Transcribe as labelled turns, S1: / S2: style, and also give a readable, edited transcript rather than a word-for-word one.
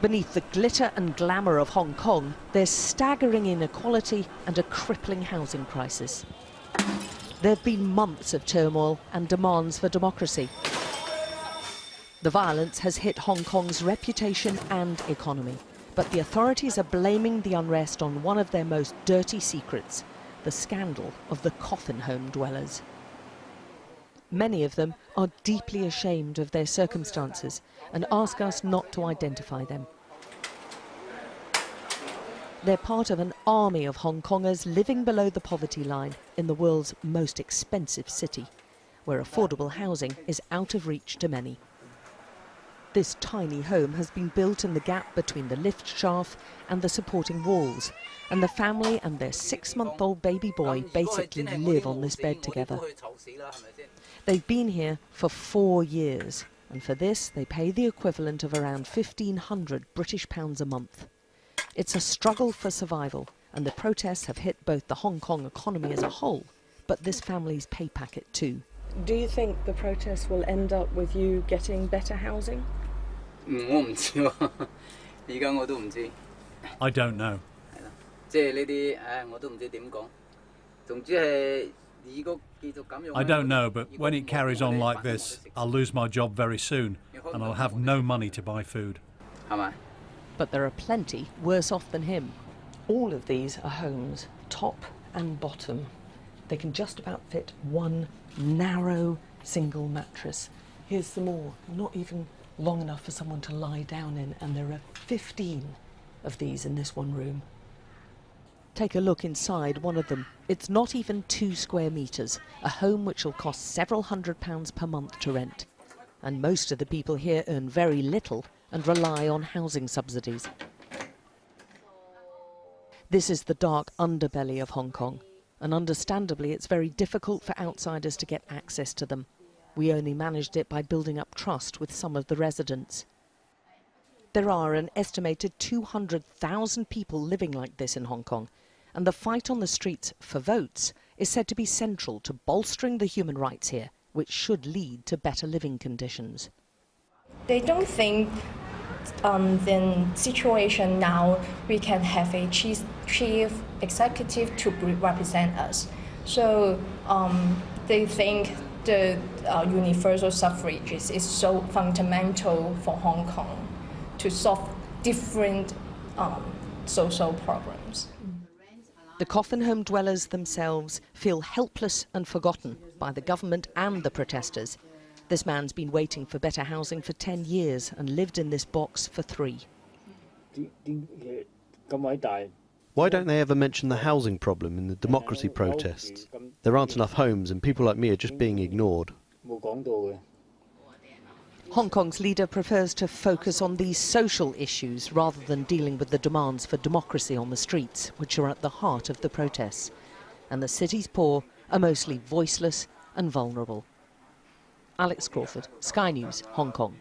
S1: Beneath the glitter and glamour of Hong Kong, there's staggering inequality and a crippling housing crisis. There have been months of turmoil and demands for democracy. The violence has hit Hong Kong's reputation and economy, but the authorities are blaming the unrest on one of their most dirty secrets, the scandal of the coffin home dwellers. Many of them are deeply ashamed of their circumstances and ask us not to identify them. They're part of an army of Hong Kongers living below the poverty line in the world's most expensive city, where affordable housing is out of reach to many. This tiny home has been built in the gap between the lift shaft and the supporting walls, and the family and their 6-month-old baby boy basically live on this bed together. They've been here for 4 years, and for this they pay the equivalent of around £1,500 British pounds a month. It's a struggle for survival, and the protests have hit both the Hong Kong economy as a whole, but this family's pay packet too. Do you think the protests will end up with you getting better housing?
S2: I don't know. I don't know, but when it carries on like this, I'll lose my job very soon, and I'll have no money to buy food.
S1: But there are plenty worse off than him. All of these are homes, top and bottom. They can just about fit one narrow single mattress. Here's some more, not even long enough for someone to lie down in, and there are 15 of these in this one room. Take a look inside one of them. It's not even 2 square metres, a home which will cost several £100s per month to rent. And most of the people here earn very little and rely on housing subsidies. This is the dark underbelly of Hong Kong, and understandably it's very difficult for outsiders to get access to them. We only managed it by building up trust with some of the residents. There are an estimated 200,000 people living like this in Hong Kong, and the fight on the streets for votes is said to be central to bolstering the human rights here, which should lead to better living conditions.
S3: They don't think the situation now we can have a chief executive to represent us. So they think the universal suffrage is so fundamental for Hong Kong to solve different social problems.
S1: The coffin home dwellers themselves feel helpless and forgotten by the government and the protesters. This man's been waiting for better housing for 10 years and lived in this box for 3.
S4: Why don't they ever mention the housing problem in the democracy protests? There aren't enough homes and people like me are just being ignored.
S1: Hong Kong's leader prefers to focus on these social issues rather than dealing with the demands for democracy on the streets, which are at the heart of the protests. And the city's poor are mostly voiceless and vulnerable. Alex Crawford, Sky News, Hong Kong.